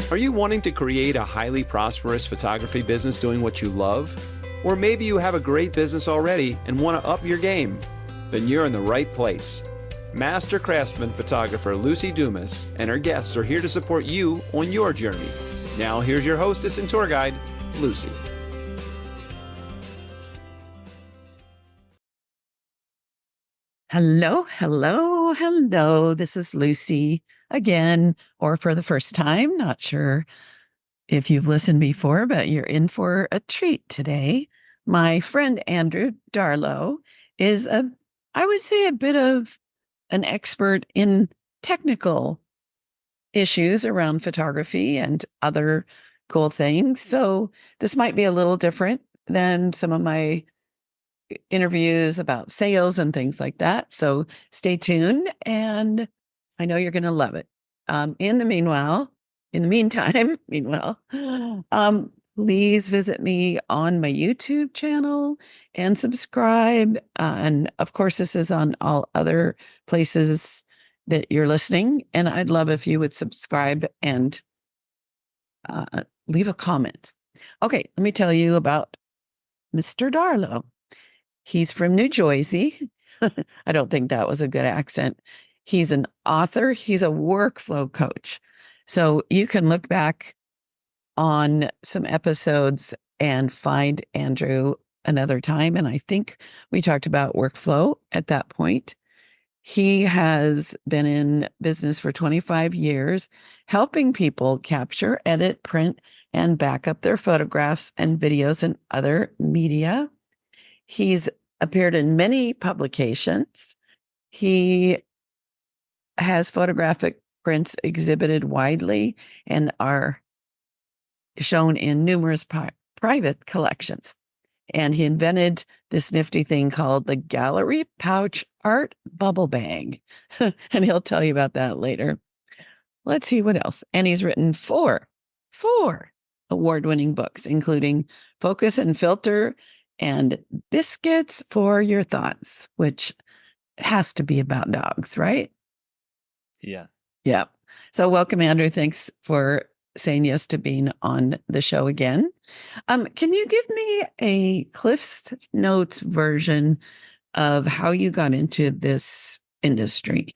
Are you wanting to create a highly prosperous photography business doing what you love? Or maybe you have a great business already and want to up your game? Then you're in the right place. Master craftsman photographer Lucy Dumas and her guests are here to support you on your journey. Now here's your hostess and tour guide, Lucy. Hello, hello, hello. This is Lucy again, or for the first time. Not sure if you've listened before, but you're in for a treat today. My friend Andrew Darlow is I would say, a bit of an expert in technical issues around photography and other cool things. So this might be a little different than some of my interviews about sales and things like that. So stay tuned, and I know you're going to love it. In the meantime, please visit me on my YouTube channel and subscribe. And of course, this is on all other places that you're listening. And I'd love if you would subscribe and leave a comment. Okay, let me tell you about Mr. Darlow. He's from New Jersey. I don't think that was a good accent. He's an author. He's a workflow coach. So you can look back on some episodes and find Andrew another time. And I think we talked about workflow at that point. He has been in business for 25 years, helping people capture, edit, print, and back up their photographs and videos and other media. He's appeared in many publications. He has photographic prints exhibited widely and are shown in numerous private collections. And he invented this nifty thing called the GalleryPouch Art Bubble bag. And he'll tell you about that later. Let's see what else. And he's written four award-winning books, including Focus and Filter and Biscuits for Your Thoughts, which has to be about dogs, right? Yeah. Yeah. So welcome, Andrew. Thanks for saying yes to being on the show again. Can you give me a Cliff's Notes version of how you got into this industry?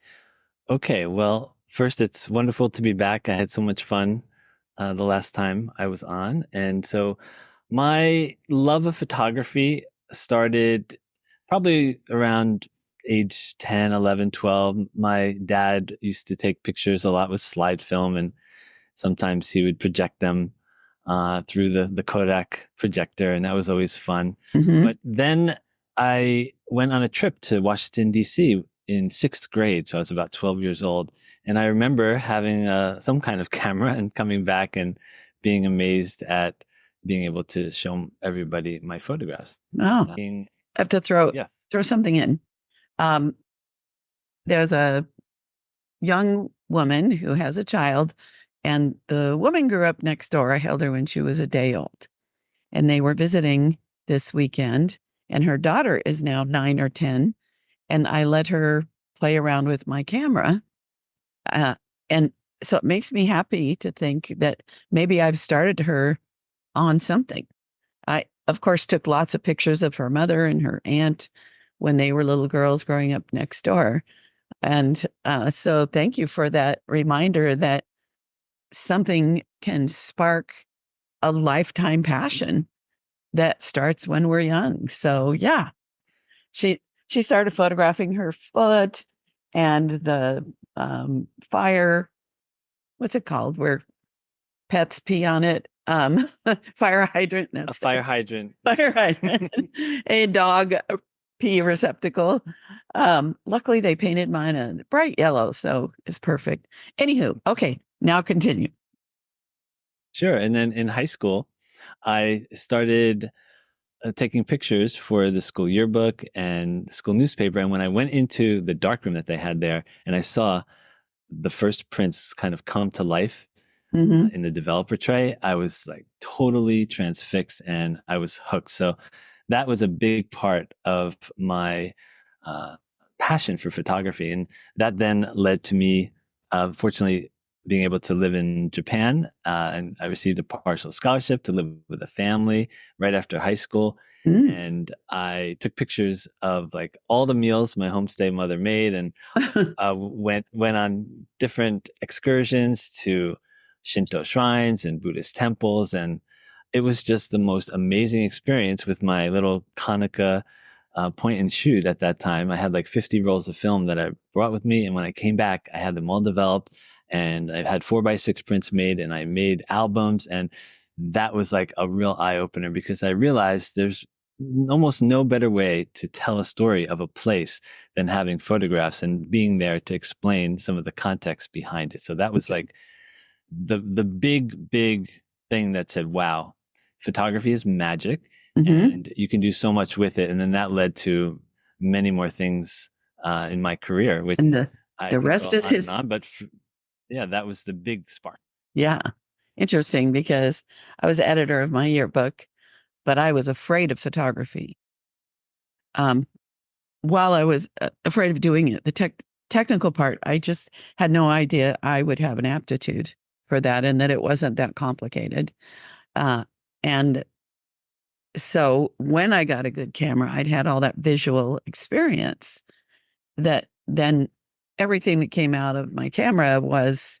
Okay. Well, first, it's wonderful to be back. I had so much fun the last time I was on. And so my love of photography started probably around age 10, 11, 12. My dad used to take pictures a lot with slide film, and sometimes he would project them through the Kodak projector, and that was always fun. Mm-hmm. But then I went on a trip to Washington, D.C. in 6th grade, so I was about 12 years old. And I remember having some kind of camera and coming back and being amazed at being able to show everybody my photographs. Oh, I have to throw something in. There's a young woman who has a child, and the woman grew up next door. I held her when she was a day old, and they were visiting this weekend, and her daughter is now 9 or 10, and I let her play around with my camera. And so it makes me happy to think that maybe I've started her on something. I, of course, took lots of pictures of her mother and her aunt when they were little girls growing up next door. And so thank you for that reminder that something can spark a lifetime passion that starts when we're young. So yeah, she started photographing her foot and the fire, what's it called, where pets pee on it? Fire hydrant. That's a fire hydrant. Fire hydrant. A dog pee receptacle. Luckily, they painted mine a bright yellow, so it's perfect. Anywho, okay, now continue. Sure. And then in high school, I started taking pictures for the school yearbook and the school newspaper. And when I went into the darkroom that they had there, and I saw the first prints kind of come to life in the developer tray, I was like totally transfixed and I was hooked. So that was a big part of my passion for photography. And that then led to me, fortunately, being able to live in Japan, and I received a partial scholarship to live with a family right after high school. Mm. And I took pictures of like all the meals my homestay mother made, and went on different excursions to Shinto shrines and Buddhist temples, and it was just the most amazing experience with my little Konica point and shoot. At that time, I had like 50 rolls of film that I brought with me, and when I came back, I had them all developed, and I had 4x6 prints made, and I made albums, and that was like a real eye opener because I realized there's almost no better way to tell a story of a place than having photographs and being there to explain some of the context behind it. So that was like the big thing that said, wow, photography is magic, and you can do so much with it. And then that led to many more things in my career, which And I the could rest go is on and history. on, but yeah, that was the big spark. Yeah. Interesting, because I was editor of my yearbook, but I was afraid of photography. While I was afraid of doing it, the technical part, I just had no idea I would have an aptitude for that and that it wasn't that complicated. And so when I got a good camera, I'd had all that visual experience that then everything that came out of my camera was,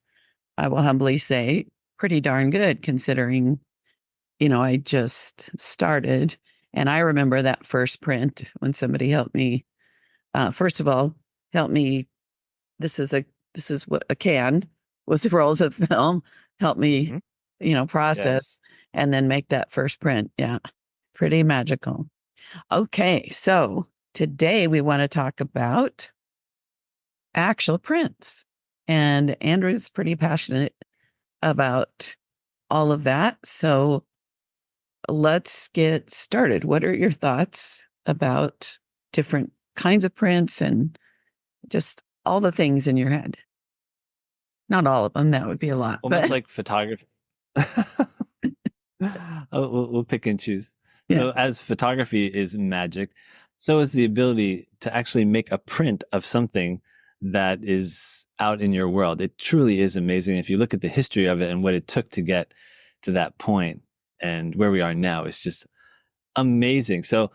I will humbly say, pretty darn good considering, I just started. And I remember that first print when somebody helped me, first of all, help me. This is what a can with rolls of film, help me, Yeah. process and then make that first print. Yeah. Pretty magical. Okay. So today we want to talk about actual prints. And Andrew's pretty passionate about all of that. So let's get started. What are your thoughts about different kinds of prints and just all the things in your head? Not all of them. That would be a lot. Almost But like photography. We'll pick and choose. yeah. So as photography is magic, so is the ability to actually make a print of something that is out in your world. It truly is amazing. If you look at the history of it and what it took to get to that point and where we are now, it's just amazing. So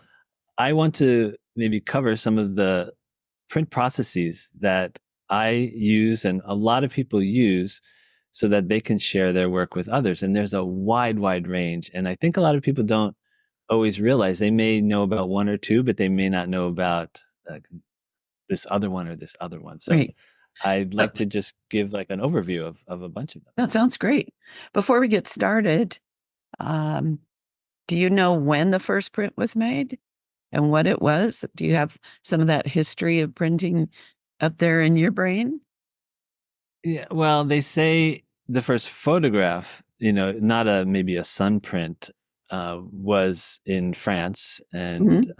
I want to maybe cover some of the print processes that I use and a lot of people use so that they can share their work with others. And there's a wide range. And I think a lot of people don't always realize they may know about one or two, but they may not know about this other one or this other one. So Right. I'd like to just give like an overview of a bunch of them. That sounds great. Before we get started, do you know when the first print was made and what it was? Do you have some of that history of printing up there in your brain? Yeah, well, they say the first photograph, not maybe a sun print, was in France, and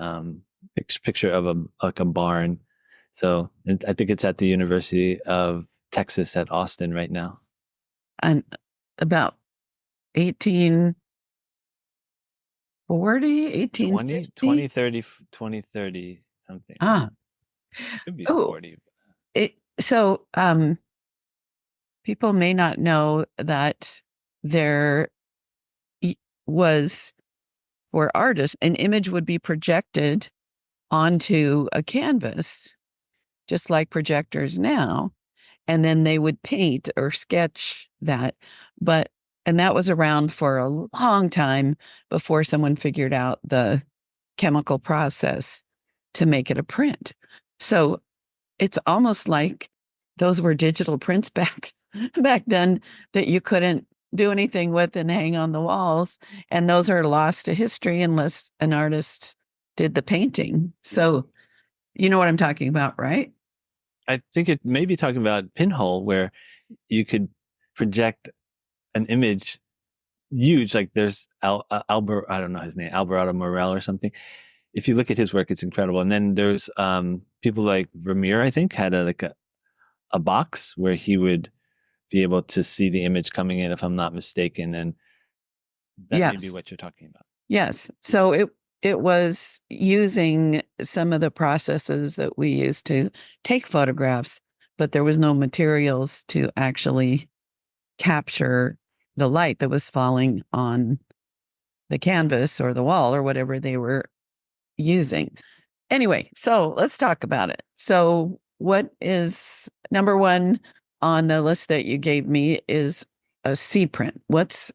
picture of a barn. So I think it's at the University of Texas at Austin right now. And about 1840, 1850? 2030 something. Ah. Could be Oh, 40. so people may not know that there was, for artists, an image would be projected onto a canvas, just like projectors now, and then they would paint or sketch that. And that was around for a long time before someone figured out the chemical process to make it a print. So it's almost like those were digital prints back then that you couldn't do anything with and hang on the walls. And those are lost to history unless an artist did the painting. So you know what I'm talking about, right? I think it may be talking about Pinhole, where you could project an image huge, like there's Albert, I don't know his name, Alvarado Morel or something. If you look at his work, it's incredible. And then there's people like Vermeer, I think, had a box where he would be able to see the image coming in, if I'm not mistaken. And that may be what you're talking about. Yes. So it was using some of the processes that we use to take photographs, but there was no materials to actually capture the light that was falling on the canvas or the wall or whatever they were using. Anyway, so let's talk about it. So what is number one on the list that you gave me is a C print. What's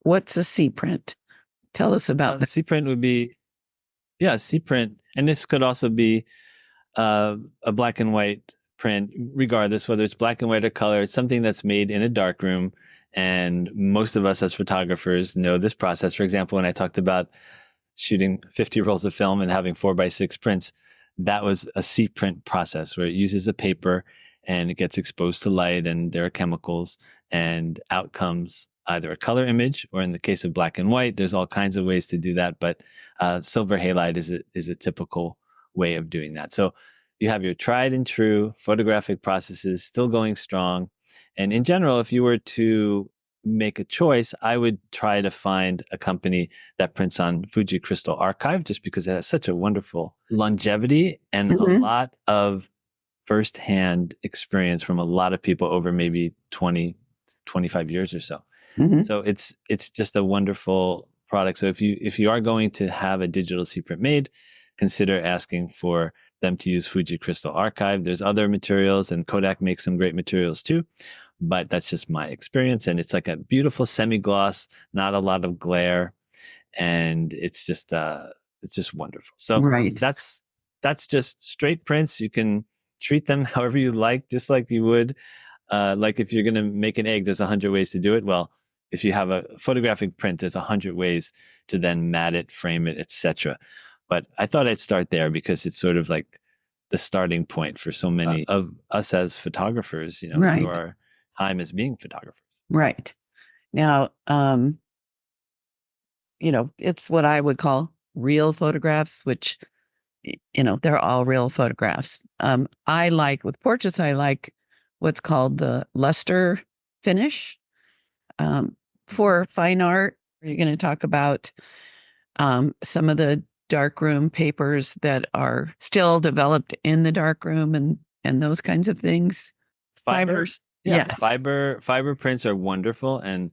a C print? Tell us about that. C print would be, C print. And this could also be a black and white print, regardless whether it's black and white or color. It's something that's made in a darkroom. And most of us as photographers know this process. For example, when I talked about shooting 50 rolls of film and having 4x6 prints, that was a C print process where it uses a paper and it gets exposed to light and there are chemicals, and out comes either a color image, or in the case of black and white, there's all kinds of ways to do that. But silver halide is a typical way of doing that. So you have your tried and true photographic processes still going strong. And in general, if you were to make a choice, I would try to find a company that prints on Fuji Crystal Archive, just because it has such a wonderful longevity and a lot of firsthand experience from a lot of people over maybe 20, 25 years or so. So it's just a wonderful product. So if you are going to have a digital C print made, consider asking for them to use Fuji Crystal Archive. There's other materials, and Kodak makes some great materials too, but that's just my experience. And it's like a beautiful semi-gloss, not a lot of glare, and it's just wonderful. So that's just straight prints. You can treat them however you like, just like you would like if you're going to make an egg, there's 100 ways to do it. Well, if you have a photographic print, there's 100 ways to then mat it, frame it, etc. But I thought I'd start there because it's sort of like the starting point for so many of us as photographers, who are time as being photographers. Right. Now, it's what I would call real photographs, which, they're all real photographs. I like, with portraits, I like what's called the luster finish. For fine art, you're going to talk about some of the darkroom papers that are still developed in the darkroom and those kinds of things. Fibers. Yes. Fiber prints are wonderful. And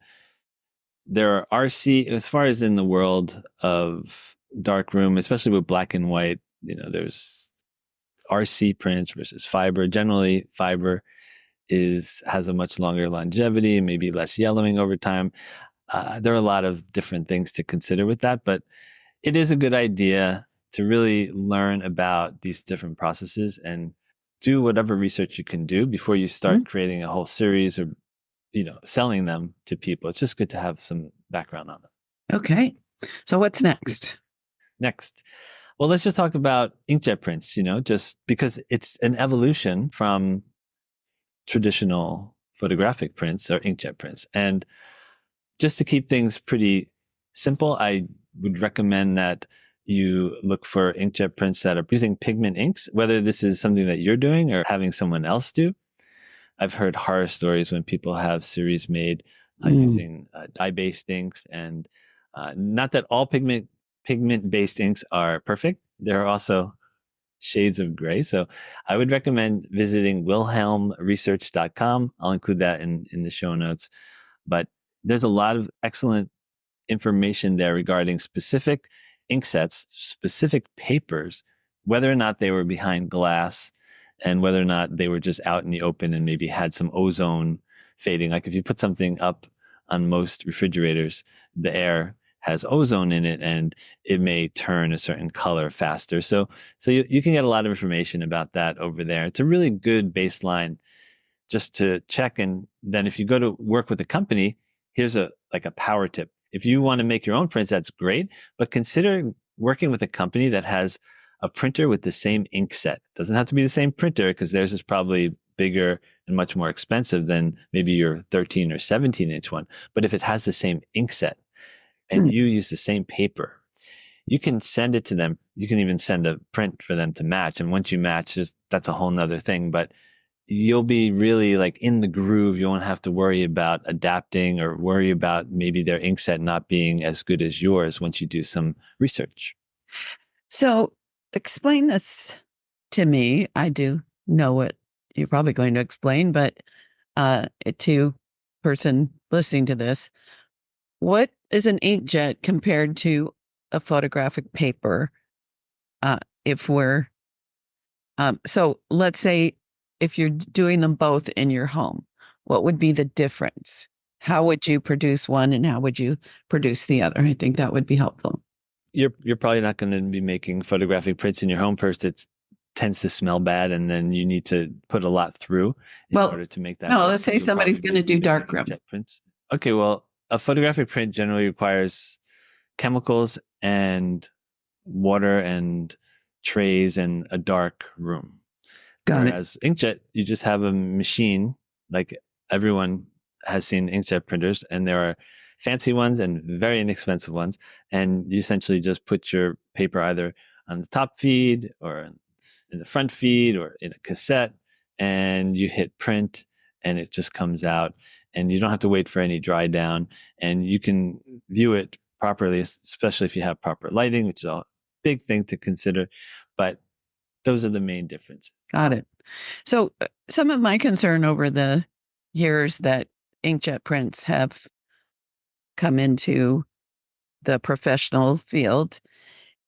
there are RC, as far as in the world of darkroom, especially with black and white, there's RC prints versus fiber. Generally, fiber has a much longer longevity and maybe less yellowing over time. There are a lot of different things to consider with that, but it is a good idea to really learn about these different processes and do whatever research you can do before you start creating a whole series or selling them to people. It's just good to have some background on them. Okay. So what's next? Well, let's just talk about inkjet prints, just because it's an evolution from traditional photographic prints or inkjet prints. And just to keep things pretty simple, I would recommend that you look for inkjet prints that are using pigment inks, whether this is something that you're doing or having someone else do. I've heard horror stories when people have series made using dye-based inks, and not that all pigment-based inks are perfect. There are also shades of gray. So I would recommend visiting wilhelmresearch.com. I'll include that in the show notes. But there's a lot of excellent information there regarding specific ink sets, specific papers, whether or not they were behind glass and whether or not they were just out in the open and maybe had some ozone fading. Like if you put something up on most refrigerators, the air has ozone in it and it may turn a certain color faster. So you can get a lot of information about that over there. It's a really good baseline just to check. And then if you go to work with a company, here's a power tip. If you want to make your own prints, that's great, but consider working with a company that has a printer with the same ink set. It doesn't have to be the same printer because theirs is probably bigger and much more expensive than maybe your 13 or 17-inch one. But if it has the same ink set, and you use the same paper, you can send it to them. You can even send a print for them to match. And once you match, that's a whole nother thing. But you'll be really like in the groove. You won't have to worry about adapting or worry about maybe their ink set not being as good as yours once you do some research. So explain this to me. I do know what you're probably going to explain, but to person listening to this, what is an inkjet compared to a photographic paper? If we're so let's say if you're doing them both in your home, what would be the difference? How would you produce one and how would you produce the other? I think that would be helpful. You're probably not going to be making photographic prints in your home first. It tends to smell bad, and then you need to put a lot through in order to make that. No, work. let's say You'll somebody's probably going to be do making darkroom. inkjet prints. Okay, well, a photographic print generally requires chemicals and water and trays and a dark room. Whereas inkjet, you just have a machine, like everyone has seen inkjet printers, and there are fancy ones and very inexpensive ones. And you essentially just put your paper either on the top feed or in the front feed or in a cassette, and you hit print and it just comes out, and you don't have to wait for any dry down, and you can view it properly, especially if you have proper lighting, which is a big thing to consider. But those are the main differences. Got it. So some of my concern over the years that inkjet prints have come into the professional field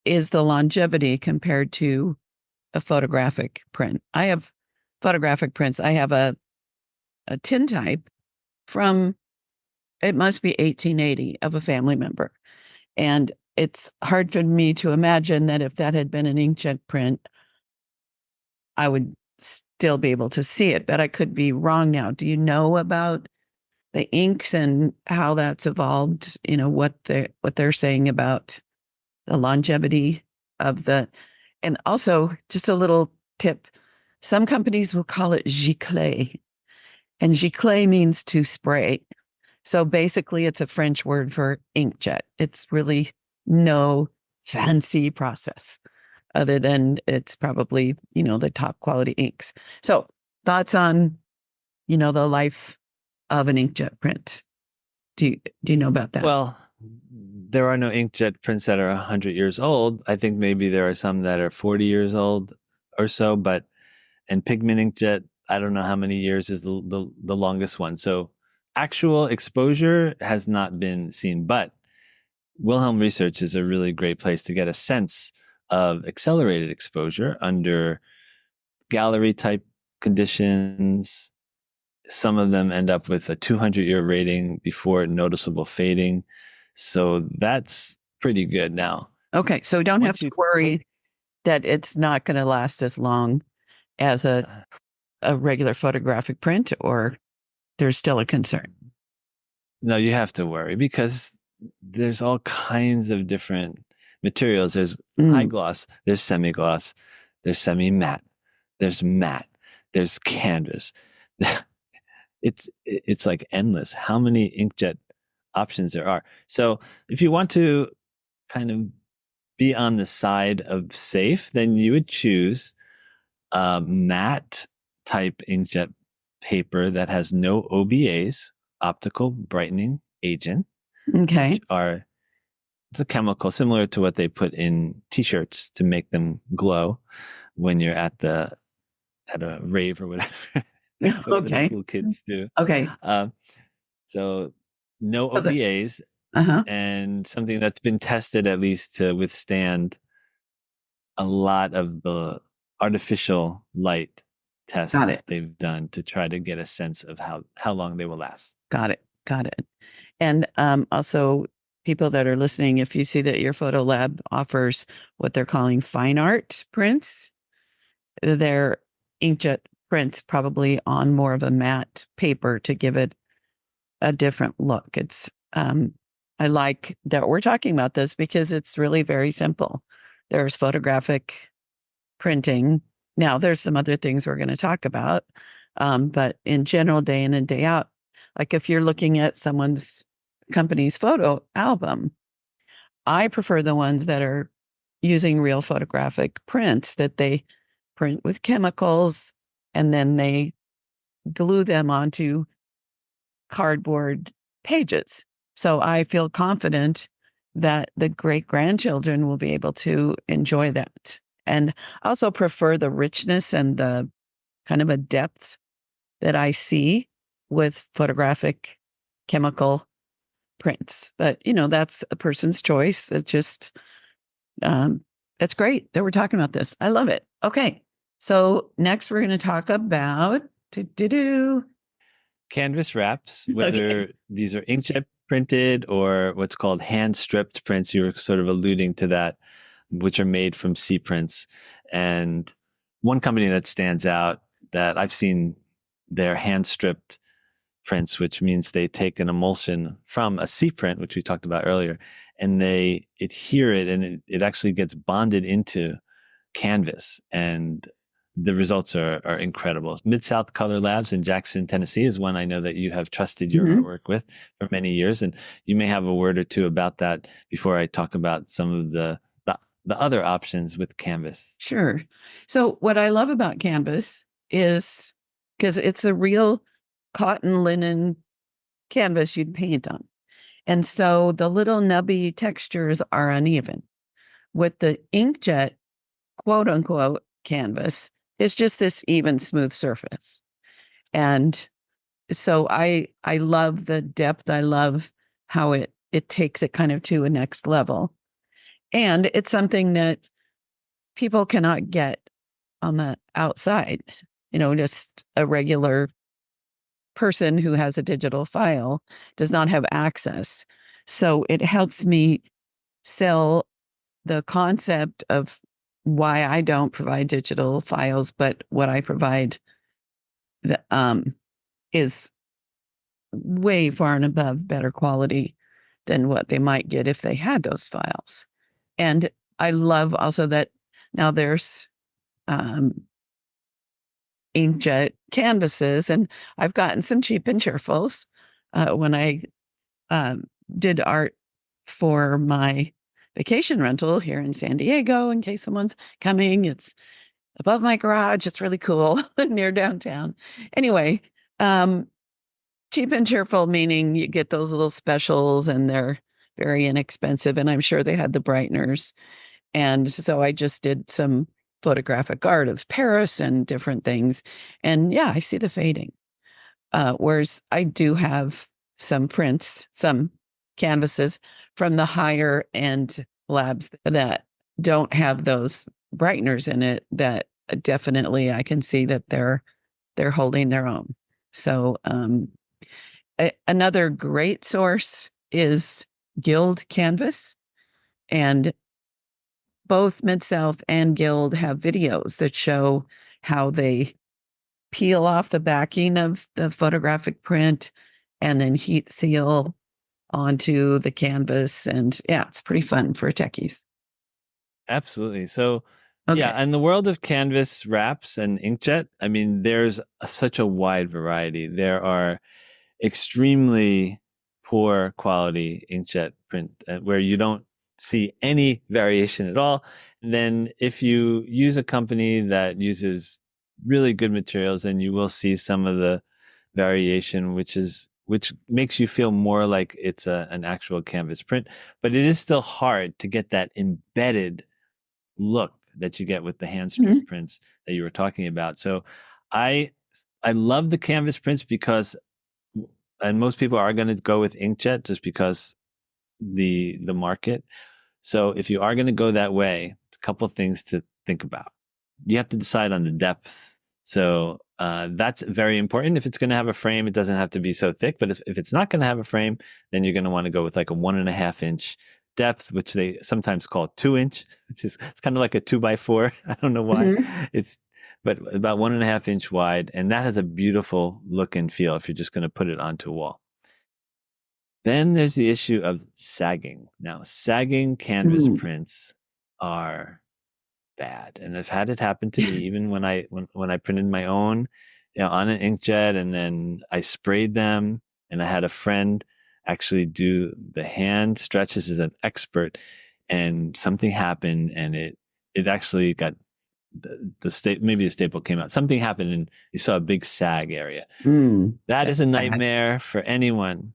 is the longevity compared to a photographic print. I have photographic prints. I have a tintype from, it must be 1880, of a family member. And it's hard for me to imagine that if that had been an inkjet print, I would still be able to see it, but I could be wrong now. Do you know about the inks and how that's evolved? You know, what they're saying about the longevity of the, and also just a little tip. Some companies will call it giclée, and giclée means to spray. So basically it's a French word for inkjet. It's really no fancy process other than it's probably, the top quality inks. So thoughts on, the life of an inkjet print? Do you know about that? Well, there are no inkjet prints that are 100 years old. I think maybe there are some that are 40 years old or so, and pigment inkjet, I don't know how many years is the longest one. So actual exposure has not been seen, but Wilhelm Research is a really great place to get a sense of accelerated exposure under gallery type conditions. Some of them end up with a 200-year rating before noticeable fading. So that's pretty good now. Okay, so don't have to worry that it's not going to last as long as a regular photographic print, or there's still a concern? No, you have to worry because there's all kinds of different materials. There's high gloss, there's semi-gloss, there's semi-matte, there's matte, there's canvas. It's like endless how many inkjet options there are. So if you want to kind of be on the side of safe, then you would choose a matte type inkjet paper that has no OBAs, optical brightening agent. Okay. It's a chemical similar to what they put in t-shirts to make them glow when you're at a rave or whatever. Okay. The cool kids do. Okay. So no OBAs, and something that's been tested at least to withstand a lot of the artificial light tests they've done to try to get a sense of how long they will last. Got it. And also, people that are listening, if you see that your photo lab offers what they're calling fine art prints, they're inkjet prints probably on more of a matte paper to give it a different look. It's I like that we're talking about this because it's really very simple. There's photographic printing. Now, there's some other things we're going to talk about, but in general, day in and day out, like if you're looking at someone's company's photo album, I prefer the ones that are using real photographic prints that they print with chemicals and then they glue them onto cardboard pages. So I feel confident that the great-grandchildren will be able to enjoy that. And I also prefer the richness and the kind of a depth that I see with photographic chemical prints. But, that's a person's choice. It's just, it's great that we're talking about this. I love it. Okay. So next we're going to talk about Canvas wraps, Okay. whether these are inkjet printed or what's called hand stripped prints, you were sort of alluding to that, which are made from C prints. And one company that stands out that I've seen their hand stripped prints, which means they take an emulsion from a C print, which we talked about earlier, and they adhere it, and it actually gets bonded into canvas. And the results are incredible. Mid-South Color Labs in Jackson, Tennessee is one I know that you have trusted your artwork with for many years. And you may have a word or two about that before I talk about some of the other options with canvas. Sure. So what I love about canvas is because it's a real cotton linen canvas you'd paint on. And so the little nubby textures are uneven. With the inkjet, quote unquote, canvas, it's just this even, smooth surface. And so I love the depth. I love how it takes it kind of to a next level. And it's something that people cannot get on the outside, just a regular person who has a digital file does not have access. So it helps me sell the concept of why I don't provide digital files, but what I provide is way far and above better quality than what they might get if they had those files. And I love also that now there's inkjet canvases, and I've gotten some cheap and cheerfuls when I did art for my vacation rental here in San Diego. In case someone's coming, it's above my garage. It's really cool near downtown. Anyway, cheap and cheerful meaning you get those little specials and they're very inexpensive. And I'm sure they had the brighteners. And so I just did some photographic art of Paris and different things. And yeah, I see the fading. Whereas I do have some prints, some canvases from the higher end labs that don't have those brighteners in it, that definitely I can see that they're holding their own. So another great source is Guild Canvas, and both Mid-South and Guild have videos that show how they peel off the backing of the photographic print and then heat seal onto the canvas. And yeah, it's pretty fun for techies. Absolutely. So Okay. yeah, in the world of canvas wraps and inkjet, I mean, there's such a wide variety. There are extremely poor quality inkjet print where you don't see any variation at all. And then if you use a company that uses really good materials, then you will see some of the variation, which makes you feel more like it's an actual canvas print. But it is still hard to get that embedded look that you get with the hand strip prints that you were talking about. So I love the canvas prints because, and most people are going to go with inkjet just because the market. So if you are going to go that way, it's a couple of things to think about. You have to decide on the depth. So that's very important. If it's going to have a frame, it doesn't have to be so thick. But if it's not going to have a frame, then you're going to want to go with like a 1.5 inch depth, which they sometimes call 2 inch, which is it's kind of like a 2x4. I don't know why. But about 1.5 inch wide, and that has a beautiful look and feel if you're just going to put it onto a wall. Then there's the issue of sagging. Now, sagging canvas prints are bad, and I've had it happen to me even when I printed my own, on an inkjet, and then I sprayed them, and I had a friend actually do the hand stretches as an expert, and something happened, and it actually got maybe the staple came out. Something happened, and you saw a big sag area. That is a nightmare for anyone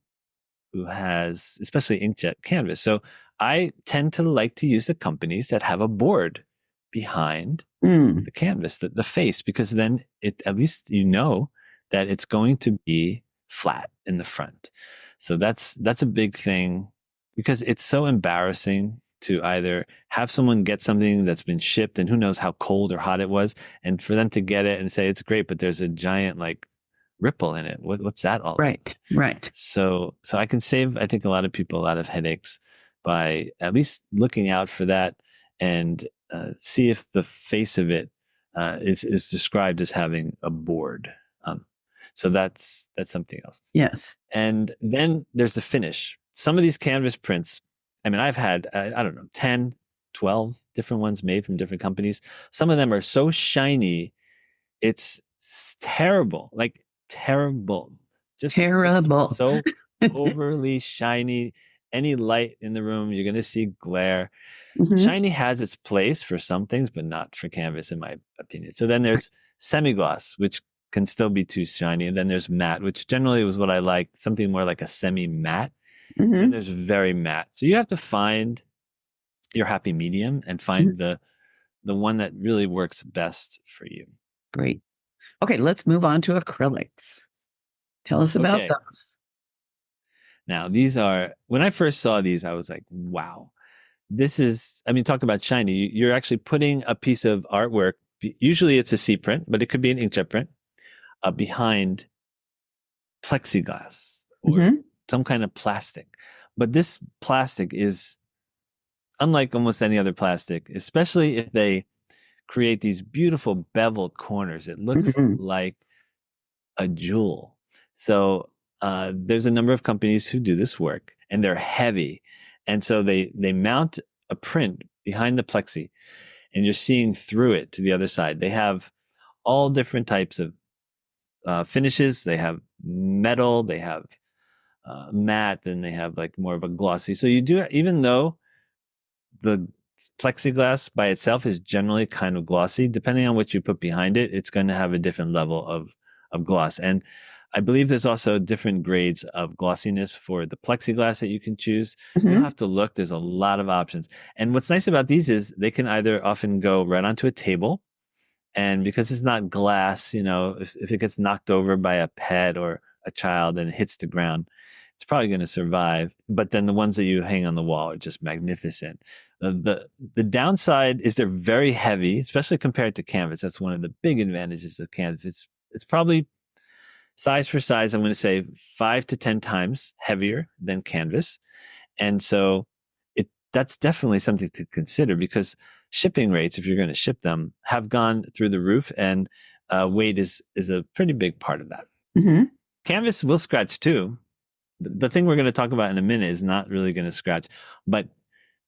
who has, especially inkjet canvas. So I tend to like to use the companies that have a board behind the canvas, the face, because then at least you know that it's going to be flat in the front. So that's a big thing, because it's so embarrassing to either have someone get something that's been shipped and who knows how cold or hot it was, and for them to get it and say it's great, but there's a giant like ripple in it. What's that all about? Right. So I can save, I think, a lot of people a lot of headaches by at least looking out for that, and see if the face of it is described as having a board. So that's something else. Yes. And then there's the finish. Some of these canvas prints, I mean, I've had, I don't know, 10, 12 different ones made from different companies. Some of them are so shiny, it's terrible, like terrible. Just Terrible. so overly shiny. Any light in the room, you're going to see glare. Mhm. Shiny has its place for some things, but not for canvas, in my opinion. So then there's semi-gloss, which can still be too shiny. And then there's matte, which generally was what I liked, something more like a semi-matte. Mhm. And there's very matte. So you have to find your happy medium and find the one that really works best for you. Great. Okay, let's move on to acrylics. Tell us about Okay. those. Now, these are, when I first saw these, I was like, wow, this is, I mean, talk about shiny. You're actually putting a piece of artwork, usually it's a C print, but it could be an inkjet print, behind plexiglass or Mhm. some kind of plastic. But this plastic is unlike almost any other plastic, especially if they create these beautiful beveled corners. It looks Mhm. like a jewel. So there's a number of companies who do this work, and they're heavy. And so they mount a print behind the plexi, and you're seeing through it to the other side. They have all different types of finishes. They have metal, they have matte, and they have like more of a glossy. So you do, even though the plexiglass by itself is generally kind of glossy, depending on what you put behind it, it's going to have a different level of gloss. And I believe there's also different grades of glossiness for the plexiglass that you can choose. You'll Mhm. have to look. There's a lot of options. And what's nice about these is they can either often go right onto a table, and because it's not glass, if it gets knocked over by a pet or a child and it hits the ground, it's probably going to survive. But then the ones that you hang on the wall are just magnificent. The downside is they're very heavy, especially compared to canvas. That's one of the big advantages of canvas. It's probably size for size, I'm going to say 5 to 10 times heavier than canvas. And so that's definitely something to consider, because shipping rates, if you're going to ship them, have gone through the roof, and weight is a pretty big part of that. Mhm. Canvas will scratch too. The thing we're going to talk about in a minute is not really going to scratch, but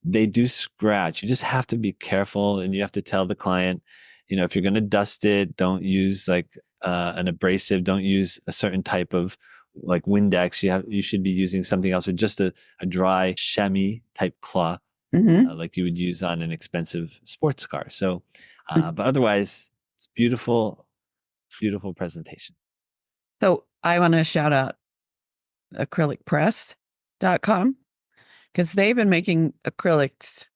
they do scratch. You just have to be careful, and you have to tell the client, if you're going to dust it, don't use like an abrasive, don't use a certain type of like Windex. You should be using something else, or just a dry chamois type cloth, Mhm. like you would use on an expensive sports car. So, but otherwise, it's beautiful, beautiful presentation. So I want to shout out acrylicpress.com, because they've been making acrylics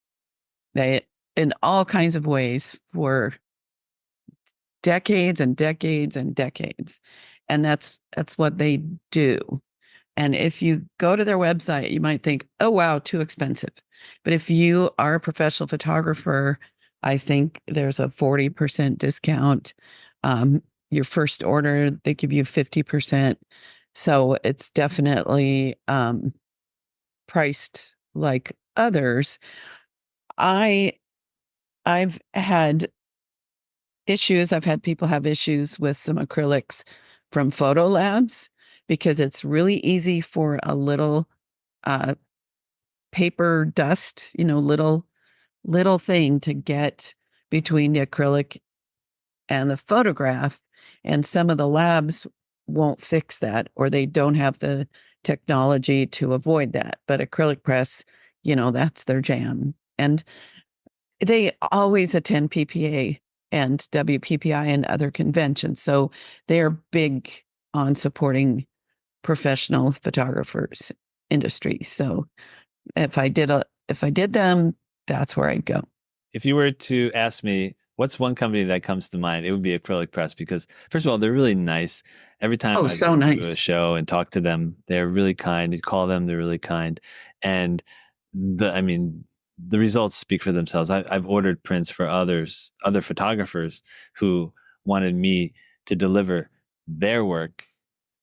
in all kinds of ways for decades and decades and decades. And that's what they do. And if you go to their website, you might think, oh, wow, too expensive. But if you are a professional photographer, I think there's a 40% discount. Your first order, they give you 50%. So it's definitely priced like others. I've had issues. I've had people have issues with some acrylics from photo labs, because it's really easy for a little paper dust, little thing to get between the acrylic and the photograph. And some of the labs won't fix that, or they don't have the technology to avoid that. But Acrylic Press, that's their jam. And they always attend PPA and WPPI and other conventions. So they're big on supporting professional photographers industry. So if I did them, that's where I'd go. If you were to ask me, what's one company that comes to mind? It would be Acrylic Press because first of all, they're really nice. Every time Oh, I so go to a nice. show and talk to them, they're really kind. You call them, they're really kind. And I mean, the results speak for themselves. I've ordered prints for other photographers who wanted me to deliver their work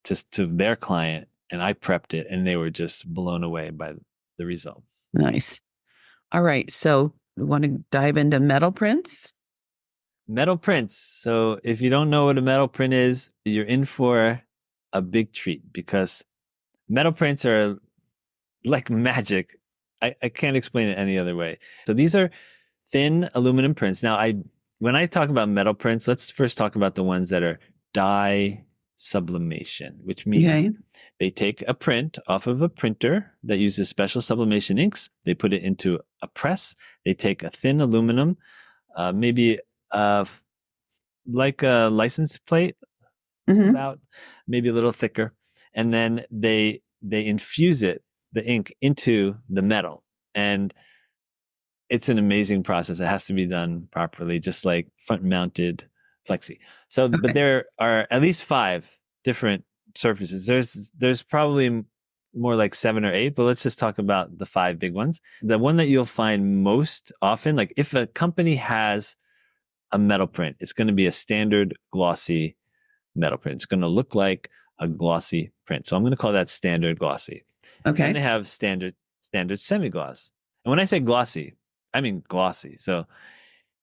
to their client, and I prepped it, and they were just blown away by the results. Nice. All right. So we want to dive into metal prints. Metal prints. So if you don't know what a metal print is, you're in for a big treat because metal prints are like magic. I can't explain it any other way. So these are thin aluminum prints. Now, when I talk about metal prints, let's first talk about the ones that are dye sublimation, which means Okay. they take a print off of a printer that uses special sublimation inks. They put it into a press. They take a thin aluminum, maybe like a license plate, Hmm. about maybe a little thicker, and then they infuse the ink into the metal, and it's an amazing process. It has to be done properly, just like front mounted plexi. So, but Okay. there are at least 5 different surfaces. There's probably more like 7 or 8, but let's just talk about the 5 big ones. The one that you'll find most often, like if a company has a metal print, it's going to be a standard glossy metal print. It's going to look like a glossy print. So I'm going to call that standard glossy. Then Okay. they have standard semi-gloss. And when I say glossy, I mean glossy. So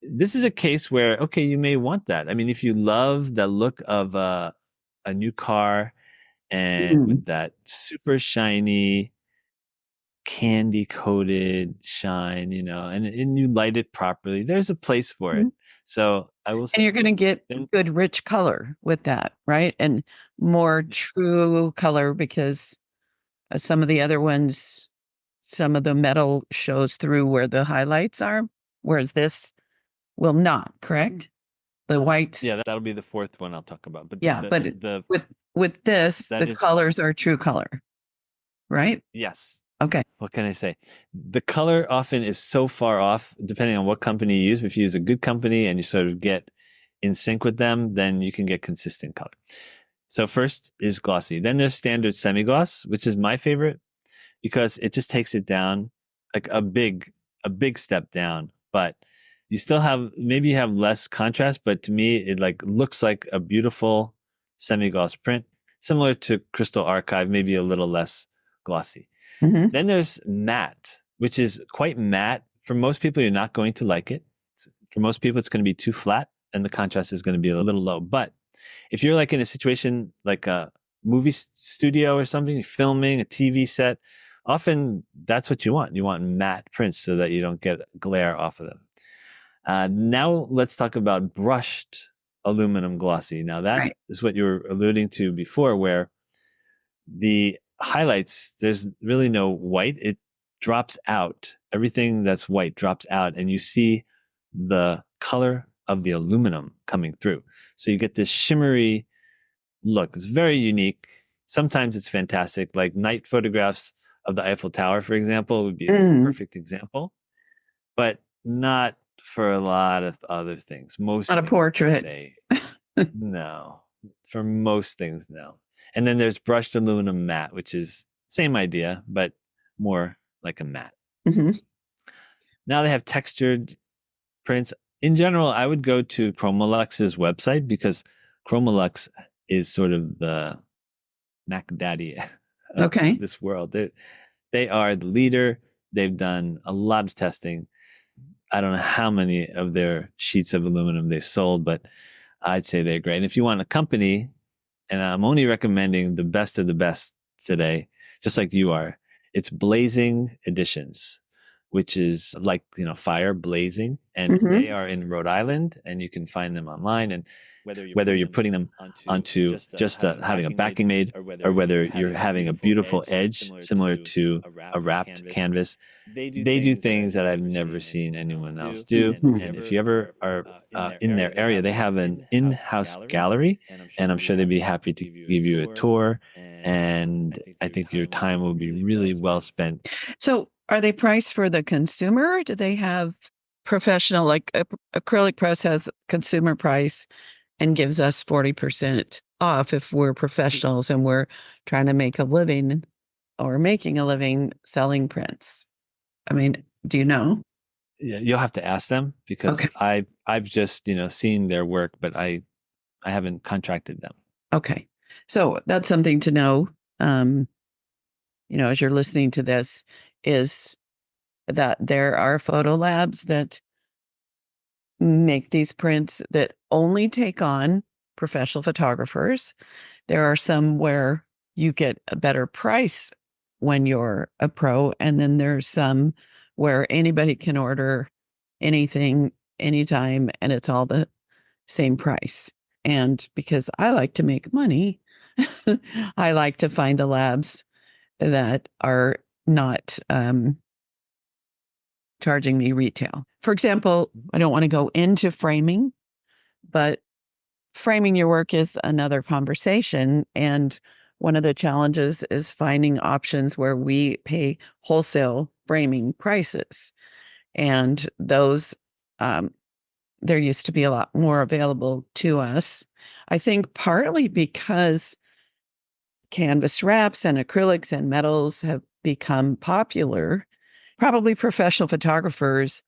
this is a case where, okay, you may want that. I mean, if you love the look of a new car and Mm. with that super shiny, candy coated shine, and you light it properly, there's a place for it. Mhm. So I will And say, you're going to get then, good, rich color with that, right? And more true color because some of the other ones, some of the metal shows through where the highlights are, whereas this will not, correct? The whites. yeah, that'll be the fourth one I'll talk about. But Yeah. But the with this, that the is colors are true color, right? yes. Okay. What can I say? The color often is so far off, depending on what company you use. If you use a good company and you sort of get in sync with them, then you can get consistent color. So first is glossy. Then there's standard semi-gloss, which is my favorite because it just takes it down like a big step down. But you still have, maybe you have less contrast, but to me it like looks like a beautiful semi-gloss print, similar to Crystal Archive, maybe a little less glossy. Hmm. Then there's matte, which is quite matte. For most people, you're not going to like it. For most people, it's going to be too flat and the contrast is going to be a little low. But if you're like in a situation like a movie studio or something, filming a TV set, often that's what you want. You want matte prints so that you don't get glare off of them. Now let's talk about brushed aluminum glossy. Now that Right. is what you were alluding to before, where the highlights, there's really no white. It drops out. Everything that's white drops out, and you see the color of the aluminum coming through. So you get this shimmery look. It's very unique. Sometimes it's fantastic. Like night photographs of the Eiffel Tower, for example, would be a Mm. perfect example, but not for a lot of other things. Most Not a things, I would portrait. say, no. For most things, no. And then there's brushed aluminum matte, which is same idea, but more like a matte. Hmm. Now they have textured prints. In general, I would go to Chromolux's website because Chromolux is sort of the Mac Daddy of Okay. this world. They are the leader. They've done a lot of testing. I don't know how many of their sheets of aluminum they've sold, but I'd say they're great. And if you want a company, and I'm only recommending the best of the best today, just like you are, it's Blazing Editions, which is like, fire blazing. And they Hmm. are in Rhode Island, and you can find them online. And whether you're putting them onto just having a backing made, or whether you're having a beautiful edge similar to a wrapped canvas, they do things that I've never seen anyone else do. And if you ever are in their area, they have an in-house gallery, and I'm sure they'd be happy to give you a tour. And I think your time will be really well spent. So are they priced for the consumer? Do they have professional, like acrylic press has consumer price and gives us 40% off if we're professionals and we're trying to make a living or making a living selling prints. I mean, do you know? Yeah, you'll have to ask them because Okay. I've just, seen their work, but I haven't contracted them. Okay. So that's something to know, as you're listening to this, is that there are photo labs that make these prints that only take on professional photographers. There are some where you get a better price when you're a pro. And then there's some where anybody can order anything, anytime, and it's all the same price. And because I like to make money, I like to find the labs that are not charging me retail. For example, I don't want to go into framing, but framing your work is another conversation. And one of the challenges is finding options where we pay wholesale framing prices. And those, there used to be a lot more available to us. I think partly because canvas wraps and acrylics and metals have become popular. Probably professional photographers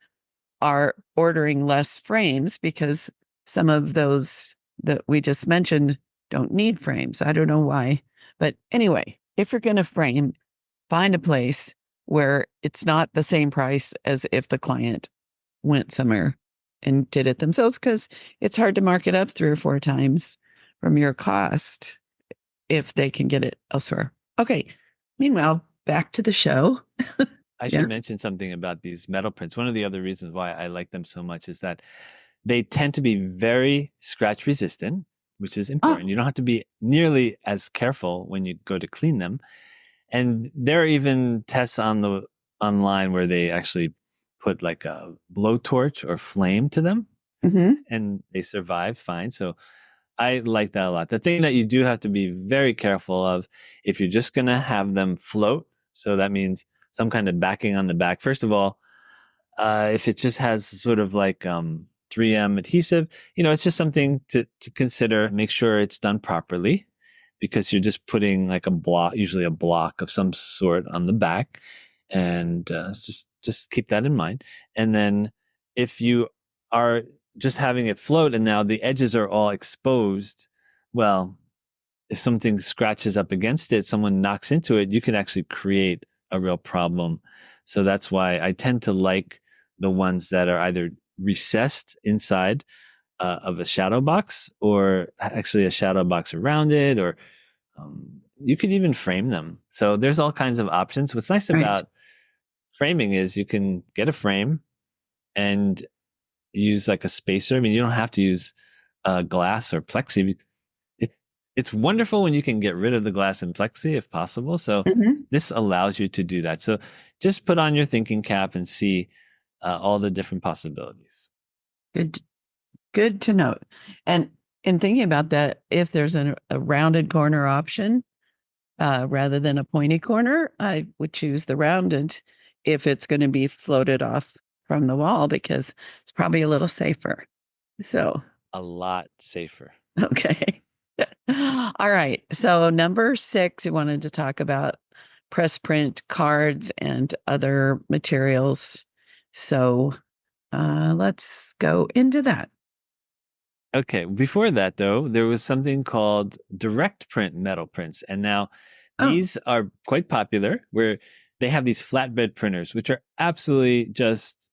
are ordering less frames because some of those that we just mentioned don't need frames. I don't know why. But anyway, if you're going to frame, find a place where it's not the same price as if the client went somewhere and did it themselves, because it's hard to mark it up 3 or 4 times from your cost if they can get it elsewhere. Okay. Meanwhile, back to the show. I should Yes. mention something about these metal prints. One of the other reasons why I like them so much is that they tend to be very scratch resistant, which is important. Oh. You don't have to be nearly as careful when you go to clean them. And there are even tests online where they actually put like a blowtorch or flame to them, Mm-hmm. and they survive fine. So I like that a lot. The thing that you do have to be very careful of, if you're just going to have them float, so that means some kind of backing on the back. First of all, if it just has sort of like 3M adhesive, it's just something to consider. Make sure it's done properly, because you're just putting like a block, usually a block of some sort on the back, and just keep that in mind. And then if you are just having it float and now the edges are all exposed, well, if something scratches up against it, someone knocks into it, you can actually create a real problem. So that's why I tend to like the ones that are either recessed inside of a shadow box, or actually a shadow box around it, or you could even frame them. So there's all kinds of options. What's nice Right. about framing is you can get a frame and use like a spacer. I mean, you don't have to use glass or plexi. It's wonderful when you can get rid of the glass and plexi if possible. So Mm-hmm. this allows you to do that. So just put on your thinking cap and see all the different possibilities. Good to note. And in thinking about that, if there's a rounded corner option rather than a pointy corner, I would choose the rounded if it's going to be floated off from the wall, because it's probably a little safer. So, A lot safer. okay. All right. So number 6, you wanted to talk about press print cards and other materials. So let's go into that. Okay. Before that, though, there was something called direct print metal prints. And now Oh. these are quite popular, where they have these flatbed printers, which are absolutely just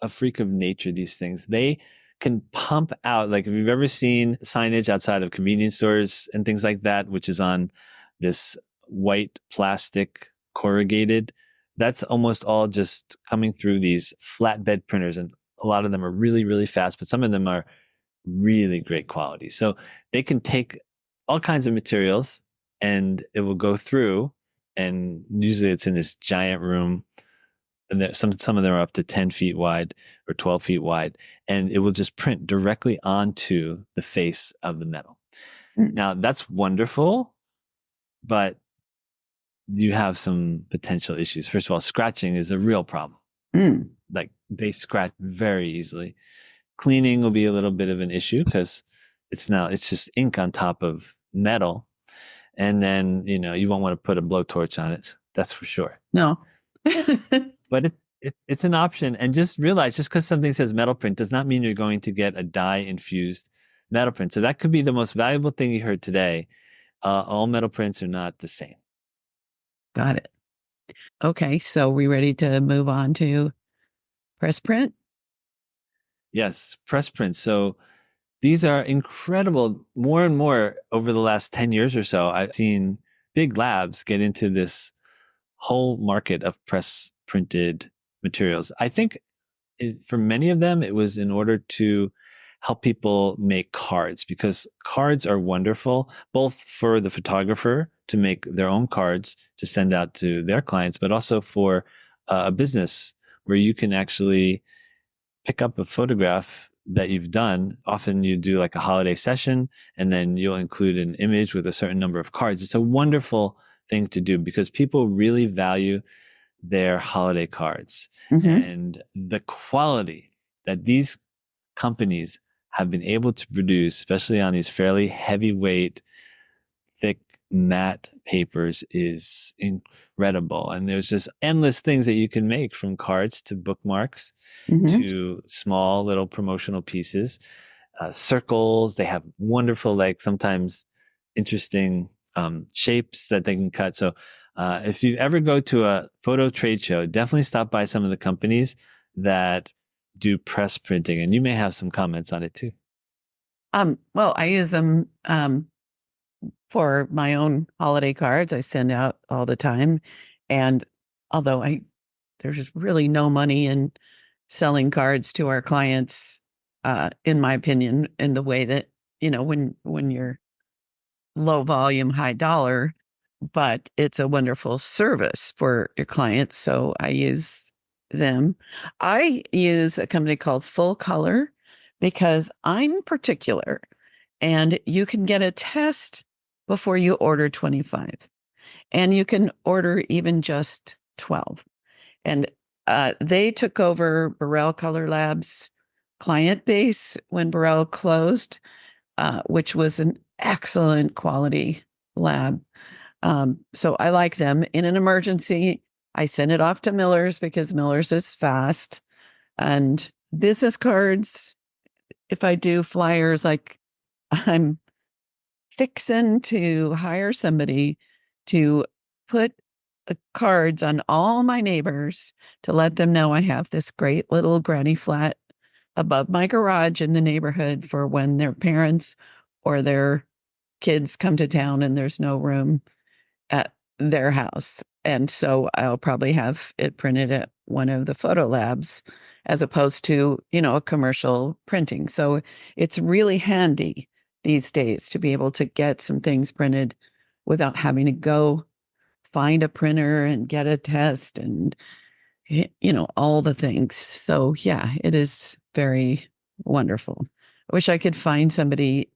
a freak of nature. These things, they can pump out, like if you've ever seen signage outside of convenience stores and things like that, which is on this white plastic corrugated, that's almost all just coming through these flatbed printers. And a lot of them are really, really fast, but some of them are really great quality. So they can take all kinds of materials and it will go through, and usually it's in this giant room, and some of them are up to 10 feet wide or 12 feet wide, and it will just print directly onto the face of the metal. Now that's wonderful, but you have some potential issues. First of all, scratching is a real problem. like they scratch very easily. Cleaning will be a little bit of an issue because it's just ink on top of metal. And then, you won't want to put a blowtorch on it. That's for sure. No. But it's an option. And just realize, just because something says metal print does not mean you're going to get a dye infused metal print. So that could be the most valuable thing you heard today. All metal prints are not the same. Got it. Okay, so we ready to move on to press print? Yes, press prints. So these are incredible. More and more over the last 10 years or so, I've seen big labs get into this whole market of press printed materials. I think for many of them, it was in order to help people make cards, because cards are wonderful, both for the photographer to make their own cards to send out to their clients, but also for a business where you can actually pick up a photograph that you've done. Often you do like a holiday session, and then you'll include an image with a certain number of cards. It's a wonderful thing to do because people really value their holiday cards, Mm-hmm. and the quality that these companies have been able to produce, especially on these fairly heavyweight, thick, matte papers, is incredible. And there's just endless things that you can make, from cards to bookmarks Mm-hmm. to small little promotional pieces, circles. They have wonderful, like sometimes interesting shapes that they can cut. So if you ever go to a photo trade show, definitely stop by some of the companies that do press printing, and you may have some comments on it too. Well, I use them for my own holiday cards. I send out all the time. And although there's really no money in selling cards to our clients, in my opinion, in the way that, when you're low volume, high dollar, but it's a wonderful service for your clients. So I use them. I use a company called Full Color because I'm particular, and you can get a test before you order 25, and you can order even just 12. And they took over Burrell Color Labs client base when Burrell closed, which was an excellent quality lab. So I like them. In an emergency, I send it off to Miller's because Miller's is fast. And business cards, if I do flyers, like I'm fixing to hire somebody to put cards on all my neighbors to let them know I have this great little granny flat above my garage in the neighborhood for when their parents or their kids come to town and there's no room at their house. And so I'll probably have it printed at one of the photo labs as opposed to, a commercial printing. So it's really handy these days to be able to get some things printed without having to go find a printer and get a test and, all the things. So yeah, it is very wonderful. I wish I could find somebody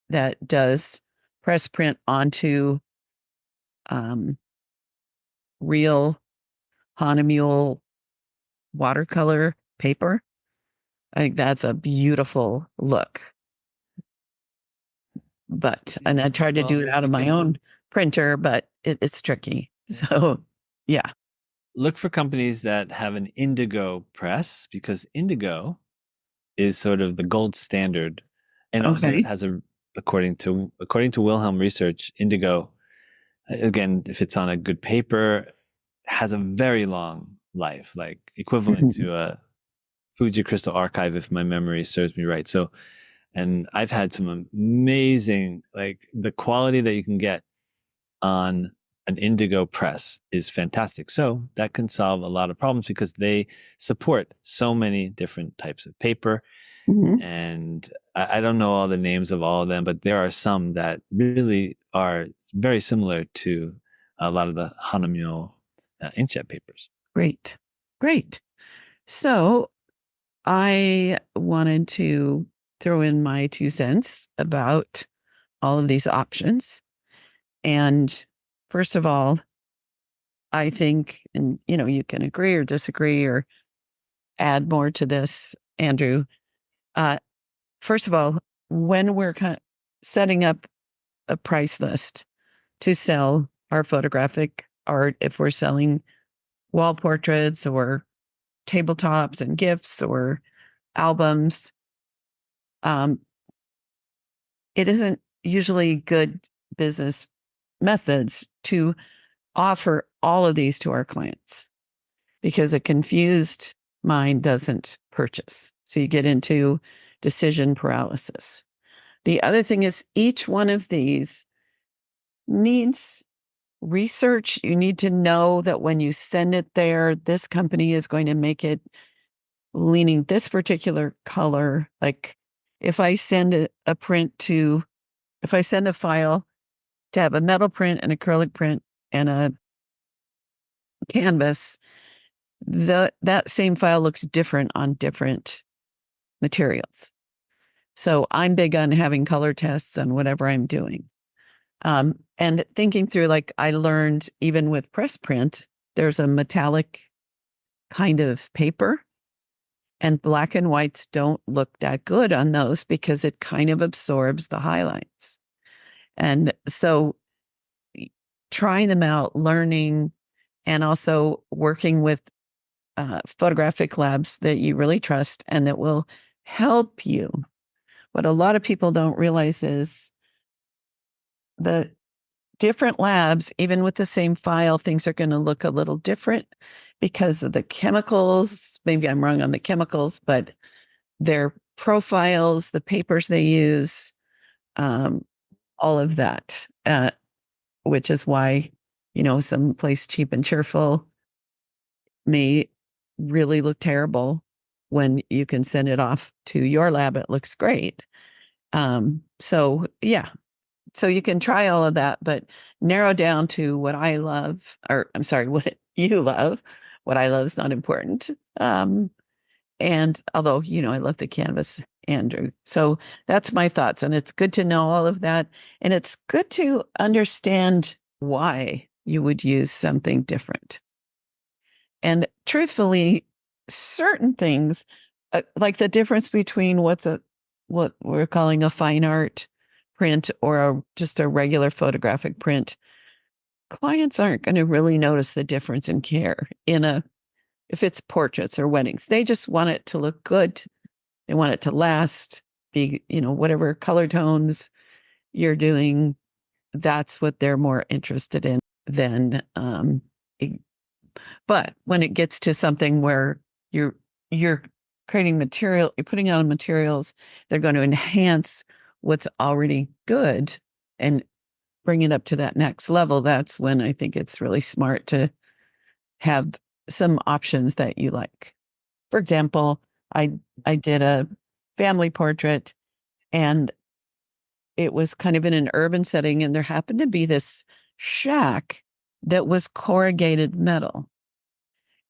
that does press print onto real Hahnemühle watercolor paper. I think that's a beautiful look. And I tried to do it out of my own printer, but it's tricky. So yeah. Look for companies that have an indigo press, because indigo is sort of the gold standard. And also Okay. it has according to Wilhelm research, indigo, again, if it's on a good paper, has a very long life, like equivalent to a Fuji Crystal Archive, if my memory serves me right. So, and I've had some amazing, like the quality that you can get on an indigo press is fantastic. So that can solve a lot of problems because they support so many different types of paper. Mhm. And I don't know all the names of all of them, but there are some that really are very similar to a lot of the Hahnemühle inkjet papers. Great. Great. So I wanted to throw in my 2 cents about all of these options. And first of all, I think, and you can agree or disagree or add more to this, Andrew. First of all, when we're setting up a price list to sell our photographic art, if we're selling wall portraits or tabletops and gifts or albums, it isn't usually good business methods to offer all of these to our clients, because a confused mind doesn't purchase. So you get into decision paralysis. The other thing is, each one of these needs research. You need to know that when you send it there, this company is going to make it leaning this particular color. Like if I send a file to have a metal print, an acrylic print, and a canvas, that same file looks different on different materials. So I'm big on having color tests on whatever I'm doing. And thinking through, like I learned even with press print, there's a metallic kind of paper, and black and whites don't look that good on those because it kind of absorbs the highlights. And so trying them out, learning, and also working with photographic labs that you really trust and that will help you. What a lot of people don't realize is the different labs, even with the same file, things are going to look a little different because of the chemicals. Maybe I'm wrong on the chemicals, but their profiles, the papers they use, all of that, which is why, someplace cheap and cheerful may really look terrible when you can send it off to your lab. It looks great. So you can try all of that, but narrow down to what I love, or I'm sorry, what you love. What I love is not important. And although, I love the canvas, Andrew. So that's my thoughts. And it's good to know all of that. And it's good to understand why you would use something different. And truthfully, certain things, like the difference between what we're calling a fine art print or just a regular photographic print, clients aren't going to really notice the difference and care if it's portraits or weddings. They just want it to look good. They want it to last, be, whatever color tones you're doing, that's what they're more interested in than, but when it gets to something where you're creating material, you're putting out materials, they're going to enhance what's already good and bring it up to that next level. That's when I think it's really smart to have some options that you like. For example, I did a family portrait, and it was kind of in an urban setting, and there happened to be this shack that was corrugated metal.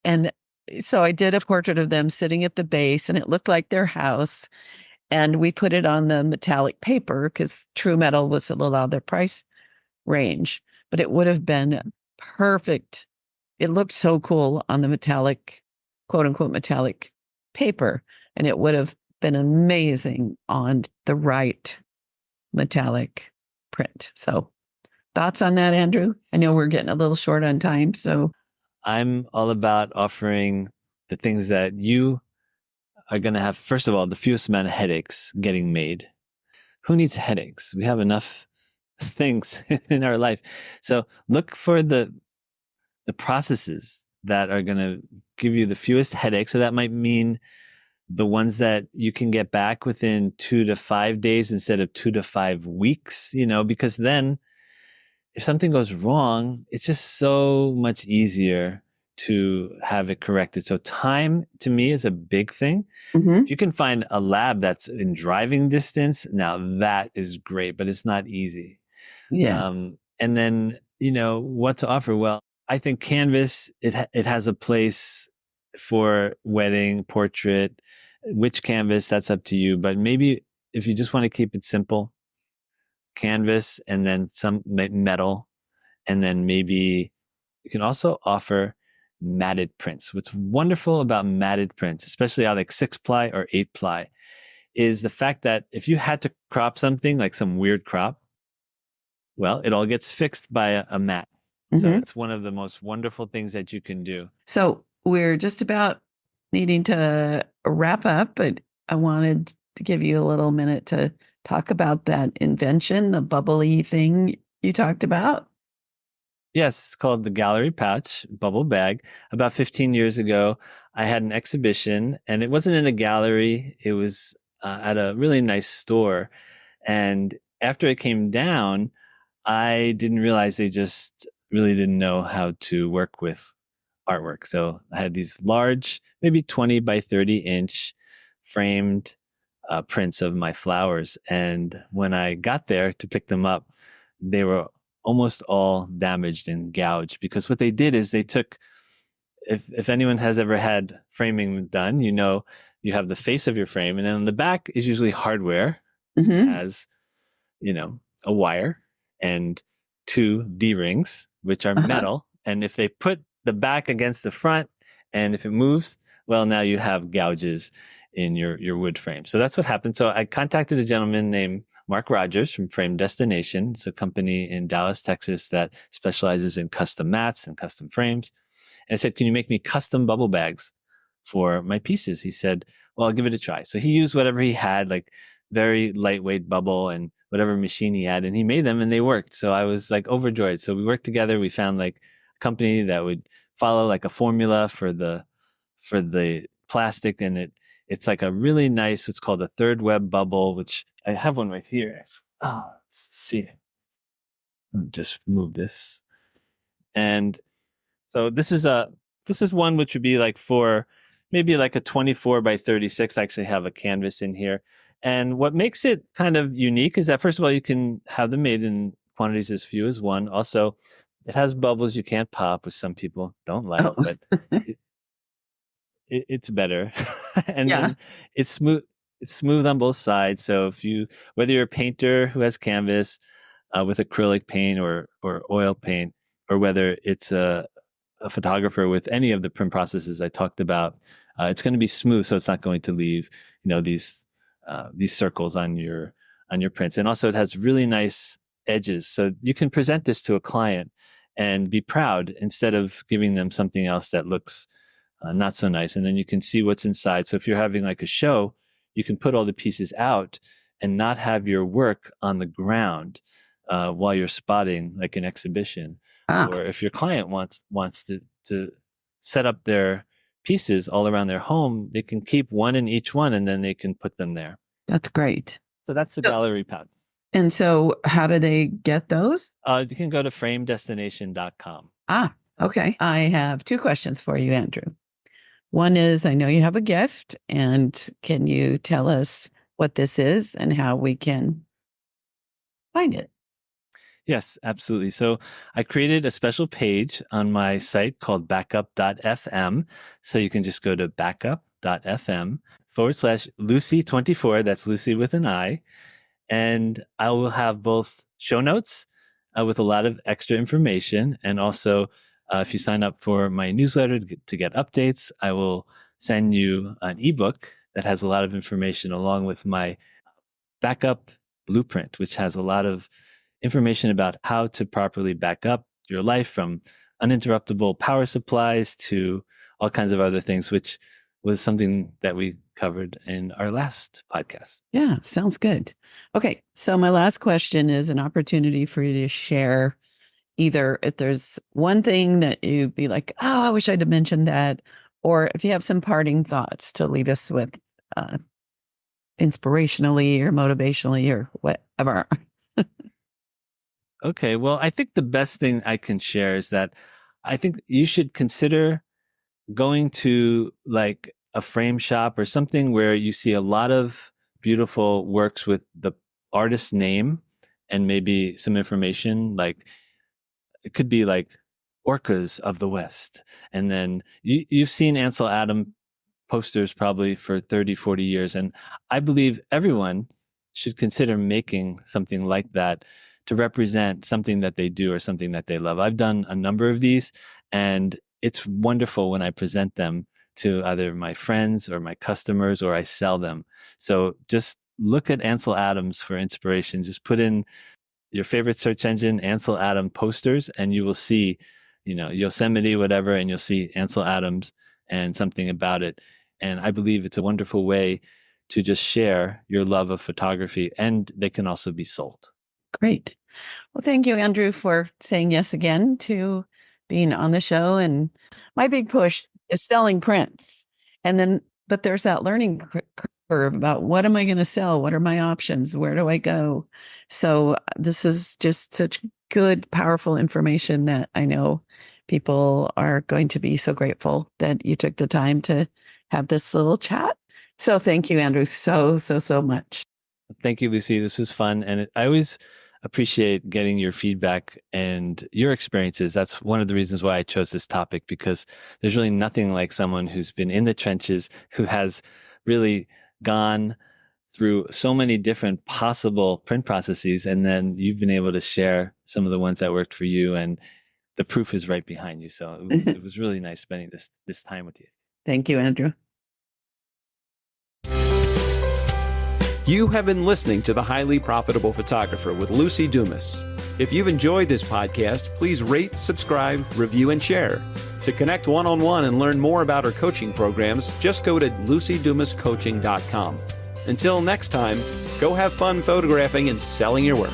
And so I did a portrait of them sitting at the base, and it looked like their house. And we put it on the metallic paper because true metal was a little out of their price range, but it would have been perfect. It looked so cool on the metallic, quote unquote, metallic paper. And it would have been amazing on the right metallic print. So thoughts on that, Andrew? I know we're getting a little short on time. So I'm all about offering the things that you are going to have, first of all, the fewest amount of headaches getting made. Who needs headaches? We have enough things in our life. So look for the processes that are going to give you the fewest headaches. So that might mean the ones that you can get back within 2 to 5 days instead of 2 to 5 weeks, because then if something goes wrong, it's just so much easier to have it corrected. So time to me is a big thing. If you can find a lab that's in driving distance, now that is great, but it's not easy. Yeah. And then, what to offer? Well, I think canvas, it has a place for wedding, portrait. Which canvas, that's up to you. But maybe if you just want to keep it simple, canvas and then some metal. And then maybe you can also offer matted prints. What's wonderful about matted prints, especially out like 6-ply or 8-ply, is the fact that if you had to crop something like some weird crop, well, it all gets fixed by a mat. So Mhm. it's one of the most wonderful things that you can do. So we're just about needing to wrap up, but I wanted to give you a little minute to talk about that invention, the bubbly thing you talked about. Yes, it's called the GalleryPouch Bubble Bag. About 15 years ago, I had an exhibition, and it wasn't in a gallery. It was at a really nice store. And after it came down, I didn't realize they just really didn't know how to work with artwork. So I had these large, maybe 20 by 30 inch framed prints of my flowers. And when I got there to pick them up, they were almost all damaged and gouged, because what they did is they took, if anyone has ever had framing done, you know, you have the face of your frame, and then on the back is usually hardware, which Mm-hmm. has, you know, a wire and two D rings, which are Uh-huh. metal. And if they put the back against the front, and if it moves, well, now you have gouges in your wood frame. So that's what happened. So I contacted a gentleman named Mark Rogers from Frame Destination. It's a company in Dallas, Texas that specializes in custom mats and custom frames. And I said, can you make me custom bubble bags for my pieces? He said, well, I'll give it a try. So he used whatever he had, like very lightweight bubble and whatever machine he had, and he made them and they worked. So I was like overjoyed. So we worked together. We found like a company that would follow like a formula for the plastic, and it's like a really nice, what's called a third web bubble, which I have one right here. Oh, let's see. Let me just move this. And so this is one which would be like for maybe like a 24 by 36. I actually have a canvas in here. And what makes it kind of unique is that, first of all, you can have them made in quantities as few as one. Also, it has bubbles you can't pop, which some people don't like, Oh, but it, it's better. And yeah. then it's smooth. It's smooth on both sides. So if you, whether you're a painter who has canvas with acrylic paint or oil paint, or whether it's a photographer with any of the print processes I talked about, it's going to be smooth, so it's not going to leave, you know, these circles on your prints. And also, it has really nice edges, so you can present this to a client and be proud instead of giving them something else that looks not so nice. And then you can see what's inside. So if you're having like a show, you can put all the pieces out and not have your work on the ground while you're spotting like an exhibition. Ah, Or if your client wants to set up their pieces all around their home, they can keep one in each one and then they can put them there. that's great. So that's the So- gallery pouch. And so how do they get those? You can go to framedestination.com. Ah, okay. I have two questions for you, Andrew. One is, I know you have a gift, and can you tell us what this is and how we can find it? Yes, absolutely. So I created a special page on my site called backup.fm. So you can just go to backup.fm/Lucy24. That's Lucy with an I. And I will have both show notes with a lot of extra information. And also, if you sign up for my newsletter to get updates, I will send you an ebook that has a lot of information along with my backup blueprint, which has a lot of information about how to properly back up your life, from uninterruptible power supplies to all kinds of other things, which was something that we covered in our last podcast. Yeah, sounds good. Okay, so my last question is an opportunity for you to share either if there's one thing that you'd be like, oh, I wish I'd have mentioned that, or if you have some parting thoughts to leave us with inspirationally or motivationally or whatever. Okay, well, I think the best thing I can share is that I think you should consider going to like a frame shop or something where you see a lot of beautiful works with the artist's name and maybe some information, like it could be like Orcas of the West. And then you've seen Ansel Adams posters probably for 30, 40 years. And I believe everyone should consider making something like that to represent something that they do or something that they love. I've done a number of these, and it's wonderful when I present them to either my friends or my customers, or I sell them. So just look at Ansel Adams for inspiration. Just put in your favorite search engine, Ansel Adams posters, and you will see, Yosemite, whatever, and you'll see Ansel Adams and something about it. And I believe it's a wonderful way to just share your love of photography, and they can also be sold. Great. Well, thank you, Andrew, for saying yes again to being on the show. And my big push is selling prints. But there's that learning curve about what am I going to sell? What are my options? Where do I go? So this is just such good, powerful information that I know people are going to be so grateful that you took the time to have this little chat. So thank you, Andrew, so much. Thank you, Lucy. This was fun. And I always appreciate getting your feedback and your experiences. That's one of the reasons why I chose this topic, because there's really nothing like someone who's been in the trenches, who has really gone through so many different possible print processes. And then you've been able to share some of the ones that worked for you, and the proof is right behind you. So it was really nice spending this time with you. Thank you, Andrew. You have been listening to The Highly Profitable Photographer with Lucy Dumas. If you've enjoyed this podcast, please rate, subscribe, review, and share. To connect one-on-one and learn more about our coaching programs, just go to lucydumascoaching.com. Until next time, go have fun photographing and selling your work.